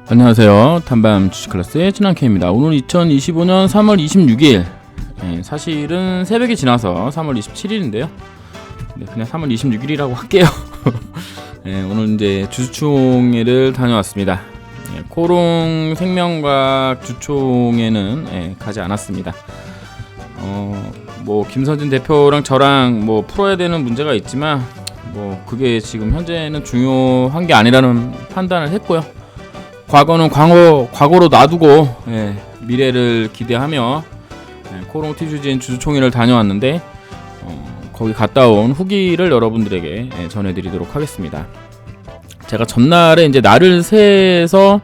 안녕하세요. 단밤 주식클래스의 진한케입니다. 오늘 2025년 3월 26일 사실은 새벽이 지나서 3월 27일인데요 그냥 3월 26일이라고 할게요. 오늘 이제 주주총회를 다녀왔습니다. 코롱 생명과학 주총회는 가지 않았습니다. 뭐 김선진 대표랑 저랑 뭐 풀어야 되는 문제가 있지만 뭐 그게 지금 현재는 중요한 게 아니라는 판단을 했고요. 과거는 과거로 놔두고 미래를 기대하며 코롱 티슈진 주주총회를 다녀왔는데 거기 갔다 온 후기를 여러분들에게 전해드리도록 하겠습니다. 제가 전날에 이제 날을 새서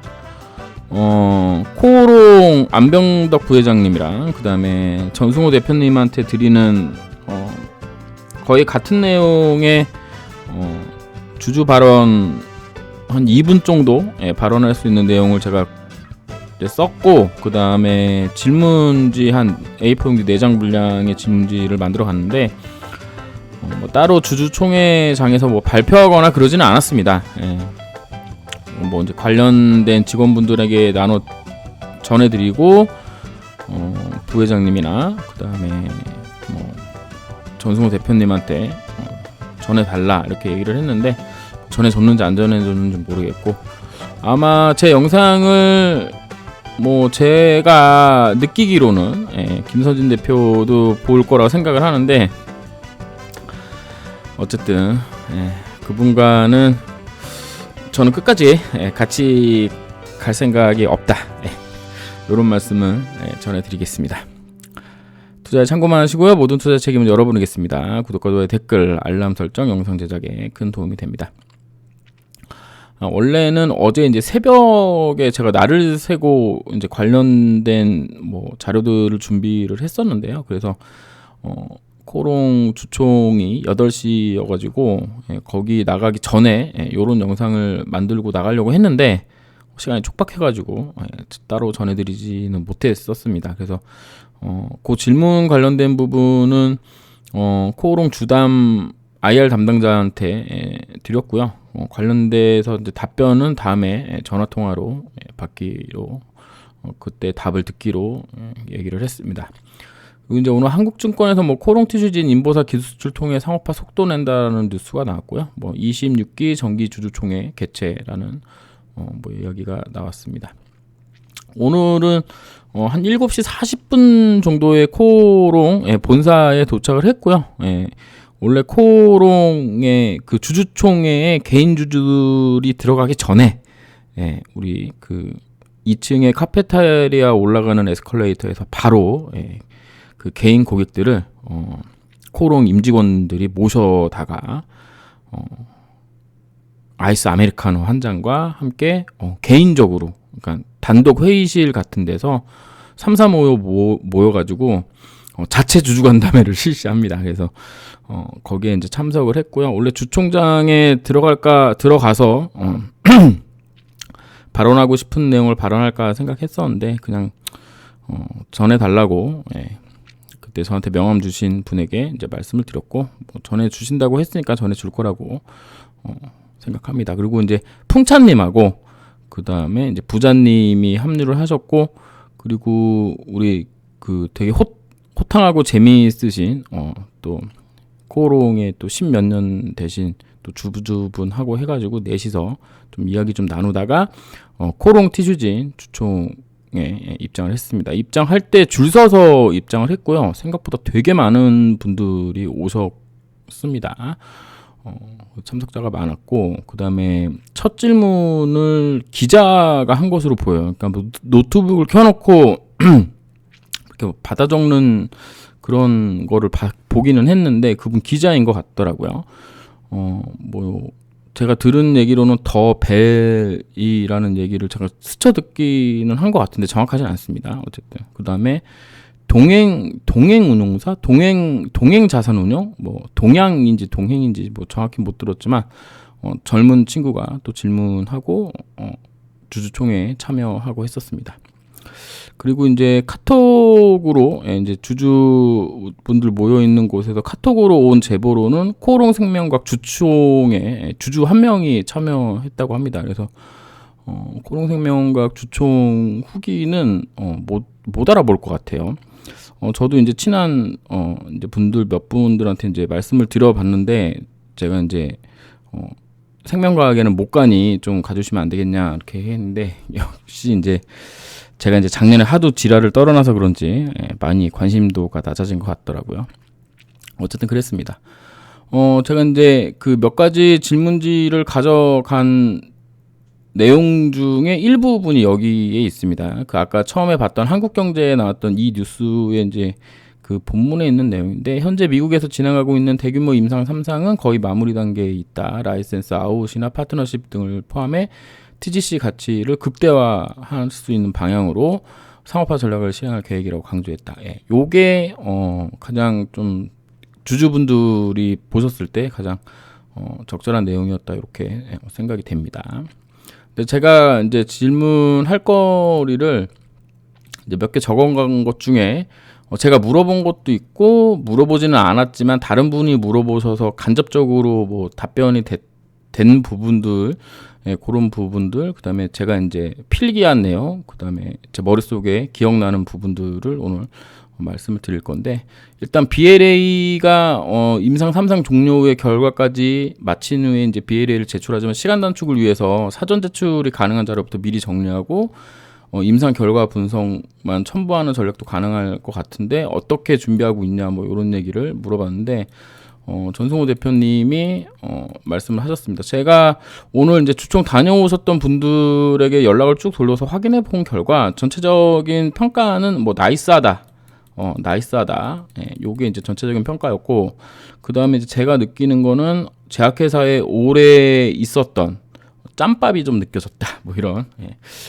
코롱 안병덕 부회장님이랑 그 다음에 전승호 대표님한테 드리는 거의 같은 내용의 주주 발언 한 2분 정도 발언할 수 있는 내용을 제가 썼고, 그 다음에 질문지 한 A4용지 4장 분량의 질문지를 만들어 갔는데 뭐 따로 주주총회장에서 뭐 발표하거나 그러지는 않았습니다. 뭐 이제 관련된 직원분들에게 전해드리고 부회장님이나 그 다음에 뭐 전승호 대표님한테 전해달라 이렇게 얘기를 했는데 전해줬는지 안 전해줬는지 모르겠고, 아마 제 영상을 뭐 제가 느끼기로는 김선진 대표도 볼 거라고 생각을 하는데, 어쨌든 그분과는 저는 끝까지 같이 갈 생각이 없다, 이런 말씀을 전해드리겠습니다. 투자에 참고만 하시고요. 모든 투자 책임은 여러분이겠습니다. 구독과 좋아요, 댓글, 알람 설정, 영상 제작에 큰 도움이 됩니다. 원래는 어제 이제 새벽에 제가 날을 새고 이제 관련된 뭐 자료들을 준비를 했었는데요. 그래서 코롱 주총이 8시여가지고 거기 나가기 전에 요런 영상을 만들고 나가려고 했는데 시간이 촉박해가지고 따로 전해드리지는 못했었습니다. 그래서 그 질문 관련된 부분은 코롱 주담 IR 담당자한테 드렸고요. 관련돼서 이제 답변은 다음에 전화 통화로 받기로 그때 답을 듣기로 얘기를 했습니다. 그리고 이제 오늘 한국증권에서 뭐 코롱 티슈진 인보사 기술수출 통해 상업화 속도 낸다는 뉴스가 나왔고요. 뭐 26기 정기 주주총회 개최라는 뭐 이야기가 나왔습니다. 오늘은 한 7시 40분 정도에 코롱 본사에 도착을 했고요. 원래 코롱의 그 주주총회에 개인 주주들이 들어가기 전에 우리 그 2층에 카페테리아 올라가는 에스컬레이터에서 바로 그 개인 고객들을 코롱 임직원들이 모셔다가 아이스 아메리카노 한 잔과 함께 개인적으로, 그러니까 단독 회의실 같은 데서 3, 4, 5 모여가지고 자체 주주간담회를 실시합니다. 그래서 거기에 이제 참석을 했고요. 원래 주총장에 들어가서 발언하고 싶은 내용을 발언할까 생각했었는데 그냥 전해달라고 그때 저한테 명함 주신 분에게 이제 말씀을 드렸고, 뭐 전해 주신다고 했으니까 전해 줄 거라고 생각합니다. 그리고 이제 풍찬님하고 그 다음에 이제 부자님이 합류를 하셨고, 그리고 우리 그 되게 호탕하고 재미있으신 또 코롱에 또 10몇 년 되신 또 주부분하고 해가지고 넷이서 좀 이야기 좀 나누다가 코롱 티슈진 주총에 입장을 했습니다. 입장할 때 줄 서서 입장을 했고요. 생각보다 되게 많은 분들이 오셨습니다. 참석자가 많았고, 그 다음에 첫 질문을 기자가 한 것으로 보여요. 그러니까 뭐 노트북을 켜놓고 이렇게 받아 적는 그런 거를 보기는 했는데 그분 기자인 것 같더라고요. 뭐 제가 들은 얘기로는 더 벨이라는 얘기를 제가 스쳐 듣기는 한 것 같은데 정확하진 않습니다. 어쨌든 그 다음에 동행 운용사, 동행 자산 운용, 뭐 동양인지 동행인지 뭐 정확히 못 들었지만 젊은 친구가 또 질문하고 주주총회에 참여하고 했었습니다. 그리고 이제 카톡으로 이제 주주분들 모여 있는 곳에서 카톡으로 온 제보로는 코롱 생명과학 주총에 주주 한 명이 참여했다고 합니다. 그래서 코롱생명과학 주총 후기는 못 알아볼 것 같아요. 저도 이제 친한 이제 분들 몇 분들한테 이제 말씀을 드려봤는데 제가 이제 생명과학에는 못 가니 좀 가주시면 안 되겠냐 이렇게 했는데 역시 이제 제가 이제 작년에 하도 지랄을 떨어놔서 그런지 많이 관심도가 낮아진 것 같더라고요. 어쨌든 그랬습니다. 제가 이제 그 몇 가지 질문지를 가져간 내용 중에 일부분이 여기에 있습니다. 그 아까 처음에 봤던 한국경제에 나왔던 이 뉴스에 이제 그 본문에 있는 내용인데, 현재 미국에서 진행하고 있는 대규모 임상 3상은 거의 마무리 단계에 있다. 라이센스 아웃이나 파트너십 등을 포함해 TGC 가치를 극대화할 수 있는 방향으로 상업화 전략을 실행할 계획이라고 강조했다. 요게 가장 좀 주주분들이 보셨을 때 가장 적절한 내용이었다, 이렇게 생각이 됩니다. 근데 제가 이제 질문할 거리를 이제 몇 개 적어간 것 중에 제가 물어본 것도 있고 물어보지는 않았지만 다른 분이 물어보셔서 간접적으로 뭐 답변이 된 부분들, 그런 부분들, 그다음에 제가 이제 필기한 내용, 그다음에 제 머릿속에 기억나는 부분들을 오늘 말씀을 드릴 건데, 일단 BLA가 임상 3상 종료 후의 결과까지 마친 후에 이제 BLA를 제출하지만 시간 단축을 위해서 사전 제출이 가능한 자료부터 미리 정리하고 임상 결과 분석만 첨부하는 전략도 가능할 것 같은데 어떻게 준비하고 있냐, 뭐 이런 얘기를 물어봤는데 전승호 대표님이 말씀을 하셨습니다. 제가 오늘 이제 주총 다녀오셨던 분들에게 연락을 쭉 돌려서 확인해 본 결과 전체적인 평가는 뭐 나이스하다. 나이스하다. 요게 이제 전체적인 평가였고, 그 다음에 이제 제가 느끼는 거는 제약회사에 오래 있었던 짬밥이 좀 느껴졌다. 뭐 이런.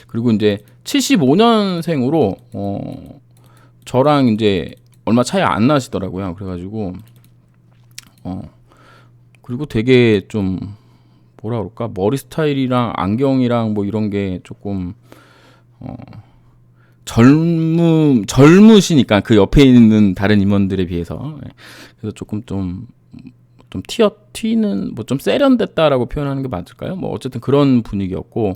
그리고 이제 75년생으로 저랑 이제 얼마 차이 안 나시더라고요. 그래가지고 그리고 되게 좀 뭐라 그럴까, 머리 스타일이랑 안경이랑 뭐 이런 게 조금 젊으시니까 그 옆에 있는 다른 임원들에 비해서, 그래서 조금 좀 튀는, 뭐 좀 세련됐다라고 표현하는 게 맞을까요? 뭐 어쨌든 그런 분위기였고,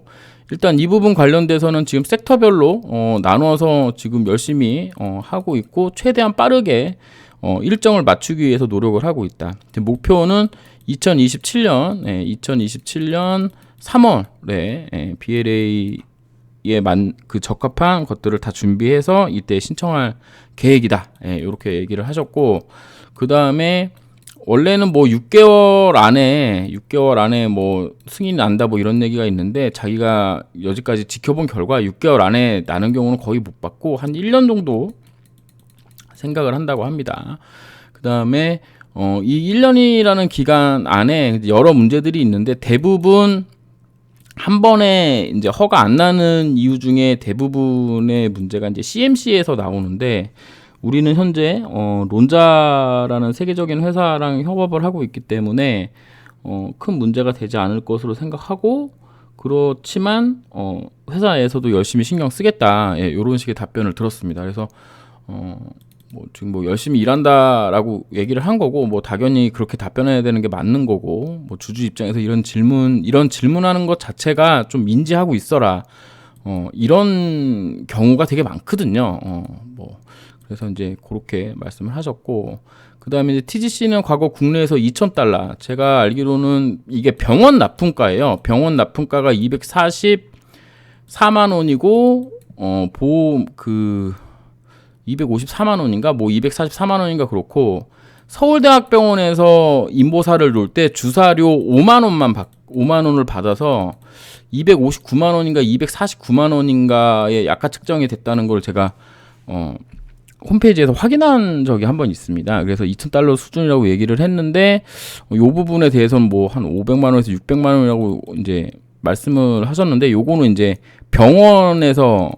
일단 이 부분 관련돼서는 지금 섹터별로 나눠서 지금 열심히 하고 있고, 최대한 빠르게 일정을 맞추기 위해서 노력을 하고 있다. 목표는 2027년 3월에 BLA에 그 적합한 것들을 다 준비해서 이때 신청할 계획이다. 이렇게 얘기를 하셨고, 그 다음에 원래는 뭐 6개월 안에 뭐 승인이 난다 뭐 이런 얘기가 있는데, 자기가 여지까지 지켜본 결과 6개월 안에 나는 경우는 거의 못 봤고 한 1년 정도 생각을 한다고 합니다. 그 다음에 이 1년이라는 기간 안에 여러 문제들이 있는데, 대부분 한 번에 이제 허가 안 나는 이유 중에 대부분의 문제가 이제 CMC에서 나오는데, 우리는 현재 론자라는 세계적인 회사랑 협업을 하고 있기 때문에 큰 문제가 되지 않을 것으로 생각하고, 그렇지만 회사에서도 열심히 신경 쓰겠다, 이런 식의 답변을 들었습니다. 그래서 뭐 지금 뭐 열심히 일한다라고 얘기를 한 거고, 뭐 당연히 그렇게 답변해야 되는 게 맞는 거고, 뭐 주주 입장에서 이런 질문하는 것 자체가 좀 인지하고 있어라, 이런 경우가 되게 많거든요. 뭐 그래서 이제 그렇게 말씀을 하셨고, 그 다음에 이제 TGC는 과거 국내에서 $2,000, 제가 알기로는 이게 병원 납품가예요. 병원 납품가가 244만 원이고 보험 254만 원인가 뭐 244만 원인가 그렇고, 서울대학병원에서 인보사를 놓을 때 주사료 5만 원을 받아서 259만 원인가 249만 원인가에 약가 측정이 됐다는 걸 제가 홈페이지에서 확인한 적이 한 번 있습니다. 그래서 $2,000 수준이라고 얘기를 했는데, 이 부분에 대해서는 뭐 한 500만 원에서 600만 원이라고 이제 말씀을 하셨는데, 요거는 이제 병원에서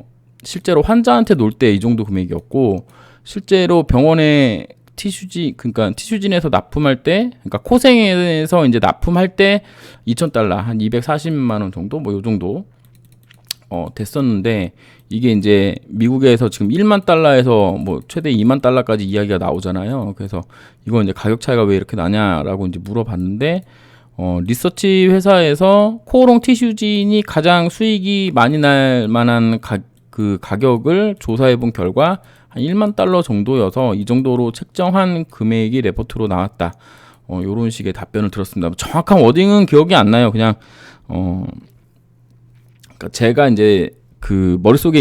실제로 환자한테 놓을 때 이 정도 금액이었고, 실제로 병원에 그러니까 티슈진에서 납품할 때, 그러니까 코생에서 이제 납품할 때 $2,000, 한 240만 원 정도, 뭐 요 정도 됐었는데, 이게 이제 미국에서 지금 $10,000,000에서 뭐 최대 $20,000,000까지 이야기가 나오잖아요. 그래서 이거 이제 가격 차이가 왜 이렇게 나냐라고 이제 물어봤는데, 리서치 회사에서 코오롱 티슈진이 가장 수익이 많이 날 만한 그 가격을 조사해 본 결과 한 1만 달러 정도여서 이 정도로 책정한 금액이 레포트로 나왔다. 요런 식의 답변을 들었습니다. 정확한 워딩은 기억이 안 나요. 그냥 그러니까 제가 이제 그 머릿속에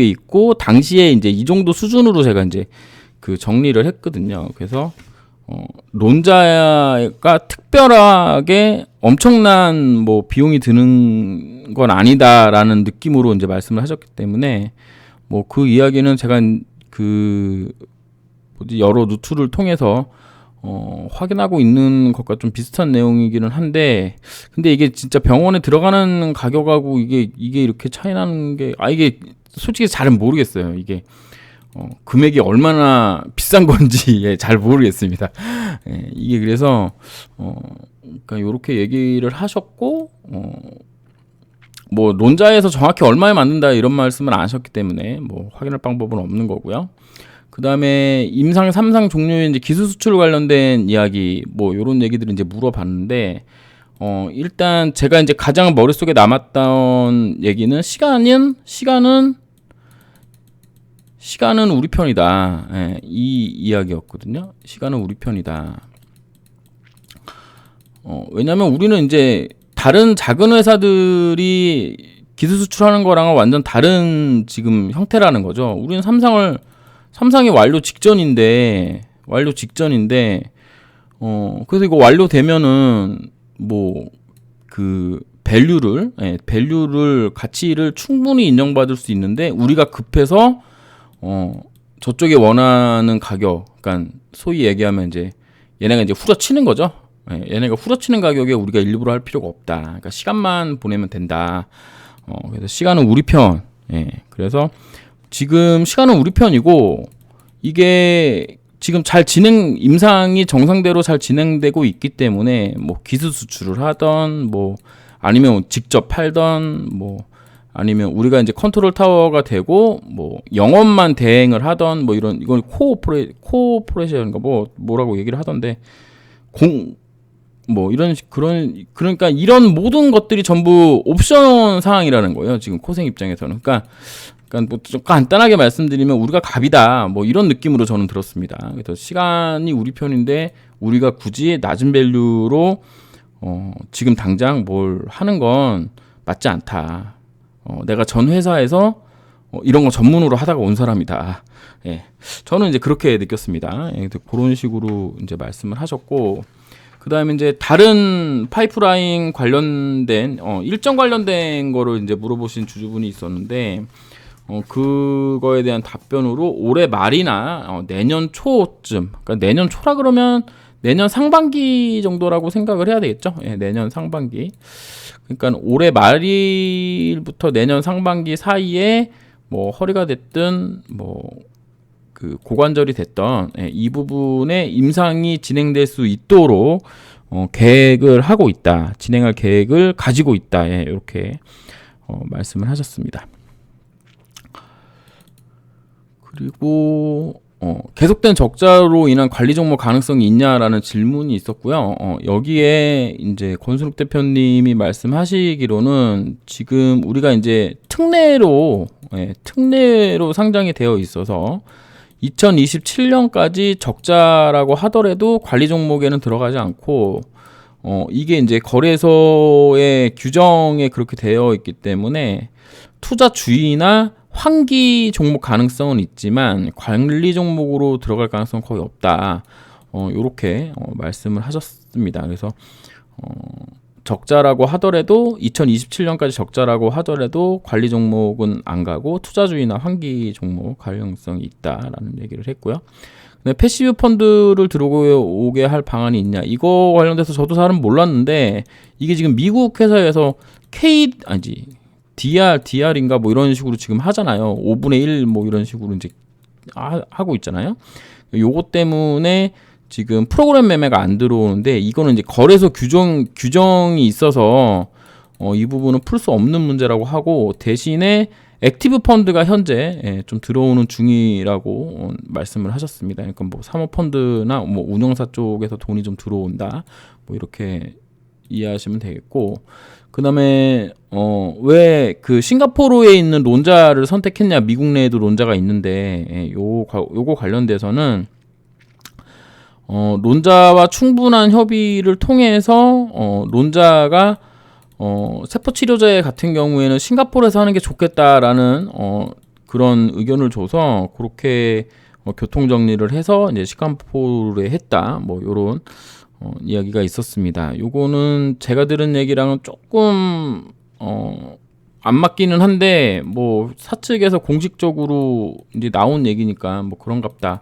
있고 당시에 이제 이 정도 수준으로 제가 이제 그 정리를 했거든요. 그래서 론자가 특별하게 엄청난 뭐 비용이 드는 건 아니다라는 느낌으로 이제 말씀을 하셨기 때문에 뭐 그 이야기는 제가 그 여러 루트를 통해서 확인하고 있는 것과 좀 비슷한 내용이기는 한데, 근데 이게 진짜 병원에 들어가는 가격하고 이게 이렇게 차이 나는 게, 이게 솔직히 잘은 모르겠어요. 이게 금액이 얼마나 비싼 건지 잘 모르겠습니다. 이게 그래서 그러니까 요렇게 얘기를 하셨고, 뭐 론자에서 정확히 얼마에 만든다 이런 말씀을 안 하셨기 때문에 뭐 확인할 방법은 없는 거고요. 그 다음에 임상 3상 종료의 이제 기술 수출 관련된 이야기, 뭐 요런 얘기들을 이제 물어봤는데, 일단 제가 이제 가장 머릿속에 남았던 얘기는 시간은 우리 편이다. 이 이야기였거든요. 시간은 우리 편이다. 왜냐면 우리는 이제 다른 작은 회사들이 기술 수출하는 거랑은 완전 다른 지금 형태라는 거죠. 우리는 삼상이 완료 직전인데, 그래서 이거 완료되면은 뭐 그 밸류를 가치를 충분히 인정받을 수 있는데, 우리가 급해서 저쪽에 원하는 가격, 그러니까 소위 얘기하면 이제 얘네가 이제 후려치는 거죠. 얘네가 후려치는 가격에 우리가 일부러 할 필요가 없다. 그러니까 시간만 보내면 된다. 그래서 시간은 우리 편. 그래서 지금 시간은 우리 편이고, 이게 지금 임상이 정상대로 잘 진행되고 있기 때문에 뭐 기술 수출을 하던, 뭐 아니면 직접 팔던, 뭐 아니면 우리가 이제 컨트롤 타워가 되고 뭐 영업만 대행을 하던, 뭐 이건 코오퍼레이션인가 뭐라고 얘기를 하던데, 그러니까 이런 모든 것들이 전부 옵션 사항이라는 거예요. 지금 코생 입장에서는. 그러니까 뭐 좀 간단하게 말씀드리면 우리가 갑이다, 뭐 이런 느낌으로 저는 들었습니다. 그래서 시간이 우리 편인데 우리가 굳이 낮은 밸류로 지금 당장 뭘 하는 건 맞지 않다. 내가 전 회사에서 이런 거 전문으로 하다가 온 사람이다. 저는 이제 그렇게 느꼈습니다. 그런 식으로 이제 말씀을 하셨고, 그 다음에 이제 다른 파이프라인 관련된 일정 관련된 거를 이제 물어보신 주주분이 있었는데, 그거에 대한 답변으로 올해 말이나 내년 초쯤, 그러니까 내년 초라 그러면 내년 상반기 정도라고 생각을 해야 되겠죠. 내년 상반기. 그러니까 올해 말일부터 내년 상반기 사이에 뭐 허리가 됐든 뭐 그 고관절이 됐던 이 부분에 임상이 진행될 수 있도록 계획을 하고 있다. 진행할 계획을 가지고 있다. 이렇게 말씀을 하셨습니다. 그리고 계속된 적자로 인한 관리 종목 가능성이 있냐라는 질문이 있었고요. 여기에 이제 권순욱 대표님이 말씀하시기로는 지금 우리가 이제 특례로 상장이 되어 있어서 2027년까지 적자라고 하더라도 관리 종목에는 들어가지 않고, 이게 이제 거래소의 규정에 그렇게 되어 있기 때문에 투자 주의나 환기 종목 가능성은 있지만 관리 종목으로 들어갈 가능성은 거의 없다. 요렇게 말씀을 하셨습니다. 그래서 적자라고 하더라도 2027년까지 적자라고 하더라도 관리 종목은 안 가고 투자 주의나 환기 종목 가능성이 있다라는 얘기를 했고요. 근데 패시브 펀드를 들어오게 할 방안이 있냐, 이거 관련돼서 저도 잘은 몰랐는데, 이게 지금 미국 회사에서 DR인가 뭐 이런 식으로 지금 하잖아요. 5분의 1 뭐 이런 식으로 이제 하고 있잖아요. 요거 때문에 지금 프로그램 매매가 안 들어오는데, 이거는 이제 거래소 규정이 있어서 이 부분은 풀 수 없는 문제라고 하고, 대신에 액티브 펀드가 현재 좀 들어오는 중이라고 말씀을 하셨습니다. 그러니까 뭐 사모펀드나 뭐 운영사 쪽에서 돈이 좀 들어온다. 뭐 이렇게 이해하시면 되겠고, 그다음에 왜 그 싱가포르에 있는 론자를 선택했냐? 미국 내에도 론자가 있는데 요거 관련돼서는 론자와 충분한 협의를 통해서 론자가 세포 치료제 같은 경우에는 싱가포르에서 하는 게 좋겠다라는 그런 의견을 줘서 그렇게 교통 정리를 해서 이제 싱가포르에 했다. 뭐 요런 이야기가 있었습니다. 요거는 제가 들은 얘기랑은 조금 안 맞기는 한데 뭐 사측에서 공식적으로 이제 나온 얘기니까 뭐 그런갑다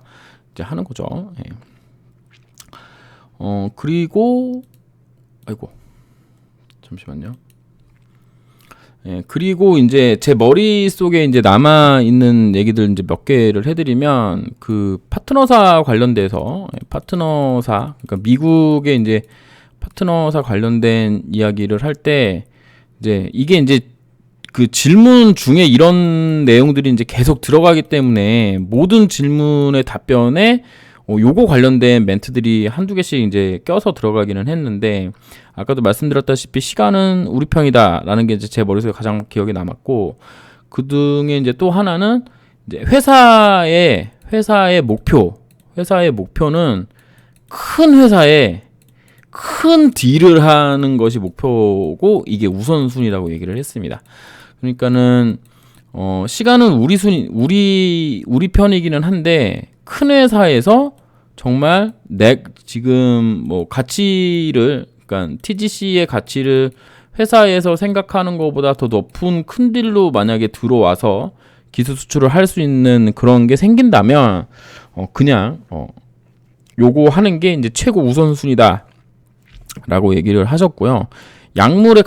이제 하는 거죠. 예. 그리고 아이고 잠시만요. 예, 그리고 이제 제 머릿속에 이제 남아 있는 얘기들 이제 몇 개를 해드리면, 그 파트너사 관련돼서, 파트너사, 그러니까 미국의 이제 파트너사 관련된 이야기를 할 때, 이제 이게 이제 그 질문 중에 이런 내용들이 이제 계속 들어가기 때문에 모든 질문의 답변에 요거 관련된 멘트들이 한두 개씩 이제 껴서 들어가기는 했는데, 아까도 말씀드렸다시피 시간은 우리 편이다라는 게 이제 제 머릿속에 가장 기억에 남았고, 그 등에 이제 또 하나는 이제 회사의 목표는 큰 회사에 큰 딜을 하는 것이 목표고, 이게 우선순위라고 얘기를 했습니다. 그러니까는 시간은 우리 편이기는 한데, 큰 회사에서 정말 지금 뭐 가치를, 그러니까 TGC의 가치를 회사에서 생각하는 것보다 더 높은 큰 딜로 만약에 들어와서 기술 수출을 할 수 있는 그런 게 생긴다면 그냥 요거 하는 게 이제 최고 우선순위다라고 얘기를 하셨고요. 약물의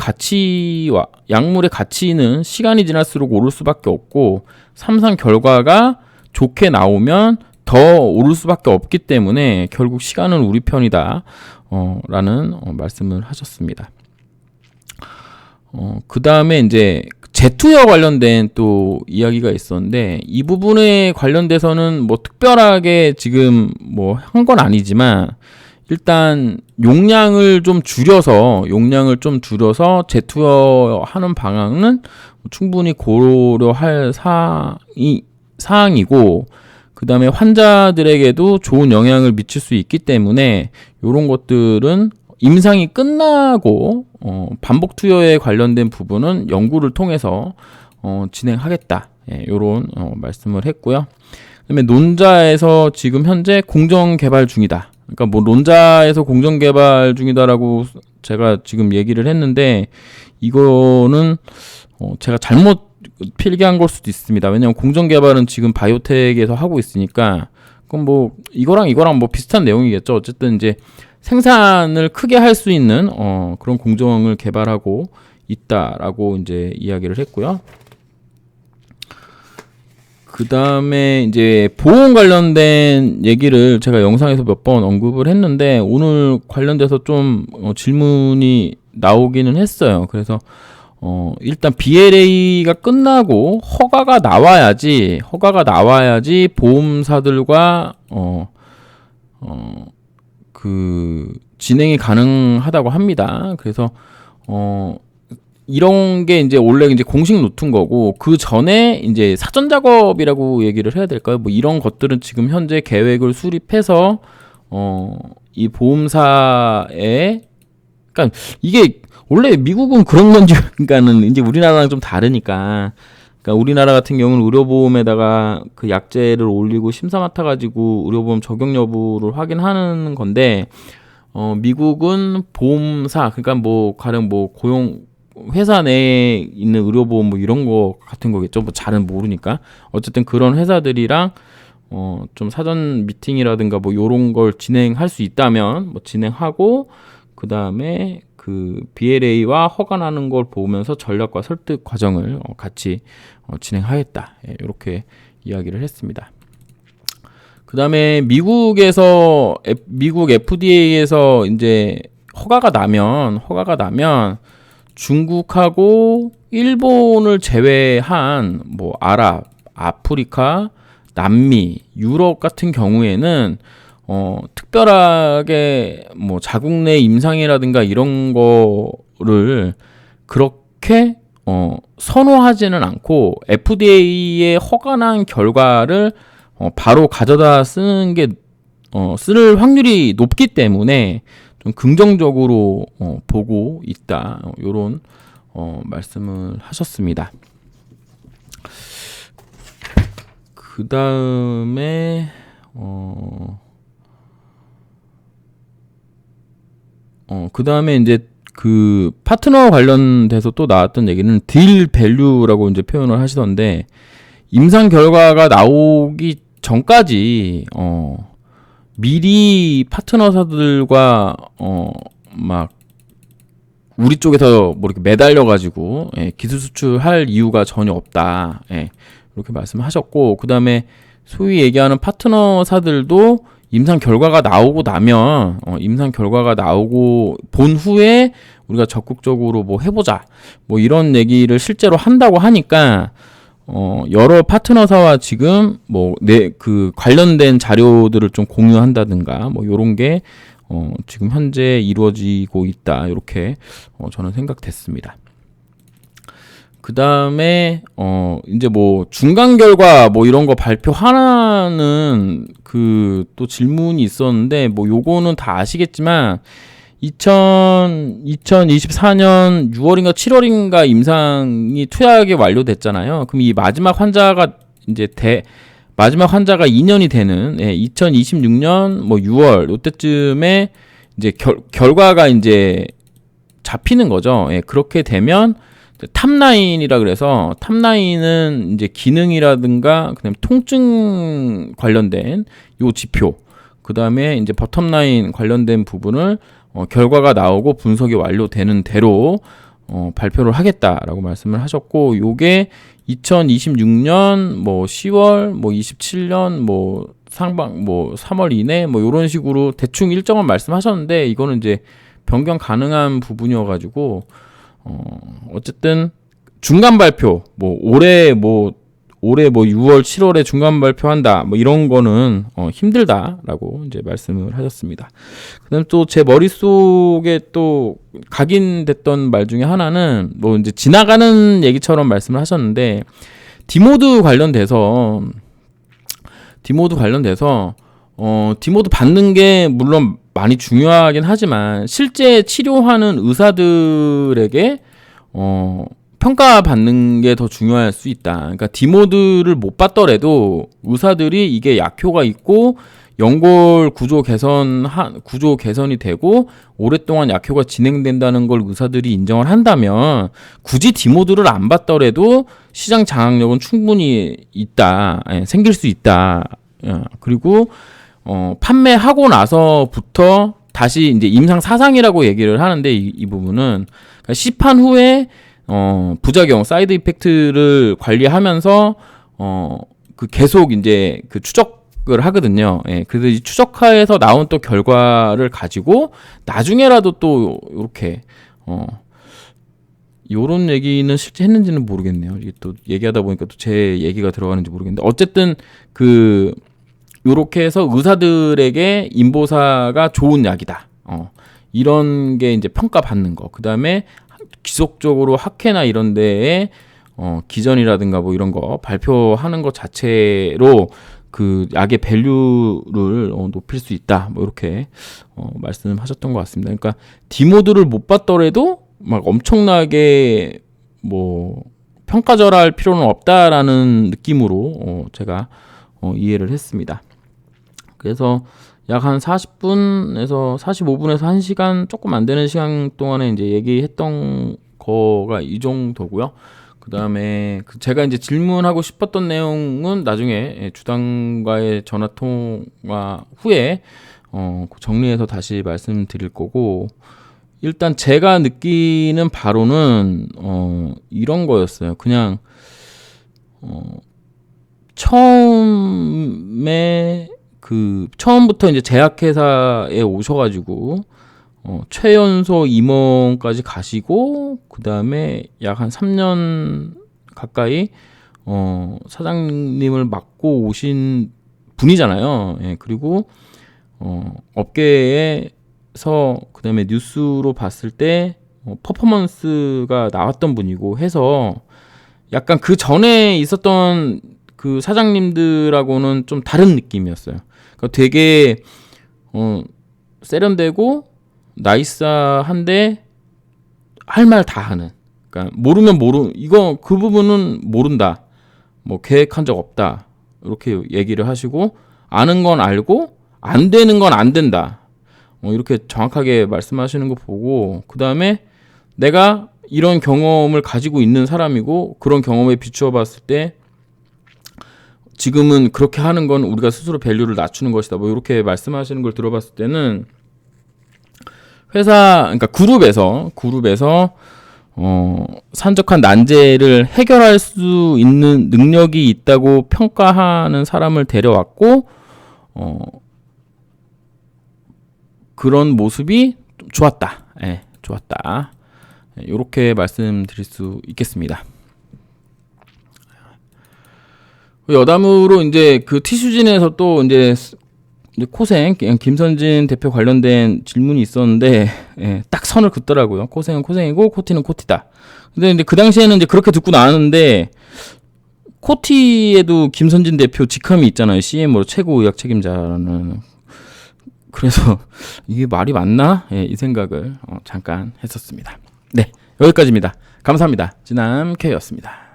가치는 시간이 지날수록 오를 수밖에 없고, 삼상 결과가 좋게 나오면 더 오를 수밖에 없기 때문에 결국 시간은 우리 편이다 라는 말씀을 하셨습니다. 그 다음에 이제 재투여 관련된 또 이야기가 있었는데, 이 부분에 관련돼서는 뭐 특별하게 지금 뭐 한 건 아니지만, 일단 용량을 좀 줄여서 재투여하는 방향은 충분히 고려할 사항이고, 그 다음에 환자들에게도 좋은 영향을 미칠 수 있기 때문에 이런 것들은 임상이 끝나고 반복 투여에 관련된 부분은 연구를 통해서 진행하겠다. 이런 말씀을 했고요. 그다음에 논자에서 지금 현재 공정 개발 중이다. 그러니까 뭐 논자에서 공정 개발 중이다라고 제가 지금 얘기를 했는데, 이거는 제가 잘못 필기한 걸 수도 있습니다. 왜냐하면 공정 개발은 지금 바이오텍에서 하고 있으니까, 그럼 뭐 이거랑 뭐 비슷한 내용이겠죠. 어쨌든 이제 생산을 크게 할 수 있는 그런 공정을 개발하고 있다라고 이제 이야기를 했고요. 그 다음에 이제 보험 관련된 얘기를 제가 영상에서 몇 번 언급을 했는데, 오늘 관련돼서 좀 질문이 나오기는 했어요. 그래서 일단 BLA가 끝나고 허가가 나와야지 보험사들과 그 진행이 가능하다고 합니다. 그래서 이런 게 이제 원래 이제 공식 노트인 거고, 그 전에 이제 사전 작업이라고 얘기를 해야 될까요? 뭐 이런 것들은 지금 현재 계획을 수립해서 이 보험사에, 그러니까 이게 원래 미국은 그런 건지, 그러니까는 이제 우리나라랑 좀 다르니까, 그러니까 우리나라 같은 경우는 의료보험에다가 그 약제를 올리고 심사 맡아가지고 의료보험 적용 여부를 확인하는 건데, 미국은 보험사, 그러니까 뭐 가령 뭐 회사 내에 있는 의료보험 뭐 이런 거 같은 거겠죠. 뭐 잘은 모르니까. 어쨌든 그런 회사들이랑 좀 사전 미팅이라든가 뭐 요런 걸 진행할 수 있다면 뭐 진행하고, 그 다음에 그 BLA와 허가 나는 걸 보면서 전략과 설득 과정을 같이 진행하겠다. 이렇게 이야기를 했습니다. 그 다음에 미국 FDA에서 이제 허가가 나면 중국하고 일본을 제외한 뭐 아랍, 아프리카, 남미, 유럽 같은 경우에는 특별하게 뭐 자국 내 임상이라든가 이런 거를 그렇게 선호하지는 않고 FDA에 허가난 결과를 바로 가져다 쓰는 게 쓸 확률이 높기 때문에 좀 긍정적으로 보고 있다. 요런 말씀을 하셨습니다. 그 다음에 그 다음에 이제 그 파트너 관련돼서 또 나왔던 얘기는 딜 밸류라고 이제 표현을 하시던데, 임상 결과가 나오기 전까지 미리 파트너사들과 막 우리 쪽에서 뭐 이렇게 매달려 가지고 기술 수출할 이유가 전혀 없다. 이렇게 말씀하셨고, 그 다음에 소위 얘기하는 파트너사들도 임상 결과가 나오고 나면 임상 결과가 나오고 본 후에 우리가 적극적으로 뭐 해보자 뭐 이런 얘기를 실제로 한다고 하니까 여러 파트너사와 지금 뭐 그 관련된 자료들을 좀 공유한다든가 뭐 요런 게 지금 현재 이루어지고 있다, 이렇게 저는 생각됐습니다. 그 다음에 이제 뭐 중간 결과 뭐 이런 거 발표하는 그 또 질문이 있었는데, 뭐 요거는 다 아시겠지만 2024년 6월인가 7월인가 임상이 투약이 완료됐잖아요. 그럼 이 마지막 환자가 이제 마지막 환자가 2년이 되는 2026년 뭐 6월 이때쯤에 이제 결과가 이제 잡히는 거죠. 그렇게 되면 탑라인이라 그래서, 탑라인은 이제 기능이라든가 그다음에 통증 관련된 요 지표, 그 다음에 이제 버텀라인 관련된 부분을 결과가 나오고 분석이 완료되는 대로 발표를 하겠다라고 말씀을 하셨고, 요게 2026년 뭐 10월 뭐 27년 뭐 상반 뭐 3월 이내 뭐 요런 식으로 대충 일정은 말씀하셨는데, 이거는 이제 변경 가능한 부분이어가지고 어쨌든 중간 발표 뭐 올해 뭐 6월 7월에 중간 발표한다 뭐 이런 거는 힘들다라고 이제 말씀을 하셨습니다. 그다음 또 제 머릿속에 또 각인됐던 말 중에 하나는 뭐 이제 지나가는 얘기처럼 말씀을 하셨는데, 디모드 관련돼서 디모드 받는 게 물론 많이 중요하긴 하지만 실제 치료하는 의사들에게 평가받는 게 더 중요할 수 있다. 그러니까 디모드를 못 받더라도 의사들이 이게 약효가 있고 연골 구조 개선이 되고 오랫동안 약효가 진행된다는 걸 의사들이 인정을 한다면 굳이 디모드를 안 받더라도 시장 장악력은 충분히 있다. 생길 수 있다. 그리고 판매하고 나서부터 다시 이제 임상 사상이라고 얘기를 하는데, 이 부분은 그러니까 시판 후에 부작용, 사이드 이펙트를 관리하면서 그 계속 이제 그 추적을 하거든요. 그래서 이 추적하에서 나온 또 결과를 가지고 나중에라도 또 이렇게 요런 얘기는 실제 했는지는 모르겠네요. 이게 또 얘기하다 보니까 또 제 얘기가 들어가는지 모르겠는데, 어쨌든 요렇게 해서 의사들에게 인보사가 좋은 약이다. 이런 게 이제 평가받는 거. 그 다음에 지속적으로 학회나 이런 데에 기전이라든가 뭐 이런 거 발표하는 것 자체로 그 약의 밸류를 높일 수 있다. 뭐 이렇게 말씀하셨던 것 같습니다. 그러니까 디모드를 못 받더라도 막 엄청나게 뭐 평가절하할 필요는 없다라는 느낌으로 제가 이해를 했습니다. 그래서 약 한 40분에서 45분에서 1시간 조금 안 되는 시간 동안에 이제 얘기했던 거가 이 정도고요. 그 다음에 제가 이제 질문하고 싶었던 내용은 나중에 주당과의 전화 통화 후에 정리해서 다시 말씀드릴 거고, 일단 제가 느끼는 바로는 이런 거였어요. 그냥 처음부터 이제 제약회사에 오셔가지고 최연소 임원까지 가시고 그 다음에 약 한 3년 가까이 사장님을 맡고 오신 분이잖아요. 예, 그리고 업계에서 그 다음에 뉴스로 봤을 때 퍼포먼스가 나왔던 분이고 해서 약간 그 전에 있었던 그 사장님들하고는 좀 다른 느낌이었어요. 그러니까 되게 세련되고 나이스한데 할 말 다 하는. 그러니까 모르면 이거 그 부분은 모른다. 뭐 계획한 적 없다. 이렇게 얘기를 하시고 아는 건 알고 안 되는 건 안 된다. 이렇게 정확하게 말씀하시는 거 보고 그 다음에 내가 이런 경험을 가지고 있는 사람이고 그런 경험에 비추어 봤을 때 지금은 그렇게 하는 건 우리가 스스로 밸류를 낮추는 것이다. 뭐 이렇게 말씀하시는 걸 들어봤을 때는 그러니까 그룹에서 산적한 난제를 해결할 수 있는 능력이 있다고 평가하는 사람을 데려왔고 그런 모습이 좋았다. 예, 좋았다. 이렇게 말씀드릴 수 있겠습니다. 여담으로 이제 그 티슈진에서 또 이제 코생 김선진 대표 관련된 질문이 있었는데 딱 선을 긋더라고요. 코생은 코생이고 코티는 코티다. 근데 이제 그 당시에는 이제 그렇게 듣고 나왔는데 코티에도 김선진 대표 직함이 있잖아요. CM으로 최고 의학 책임자라는. 그래서 이게 말이 맞나? 이 생각을 잠깐 했었습니다. 네, 여기까지입니다. 감사합니다. 진함K였습니다.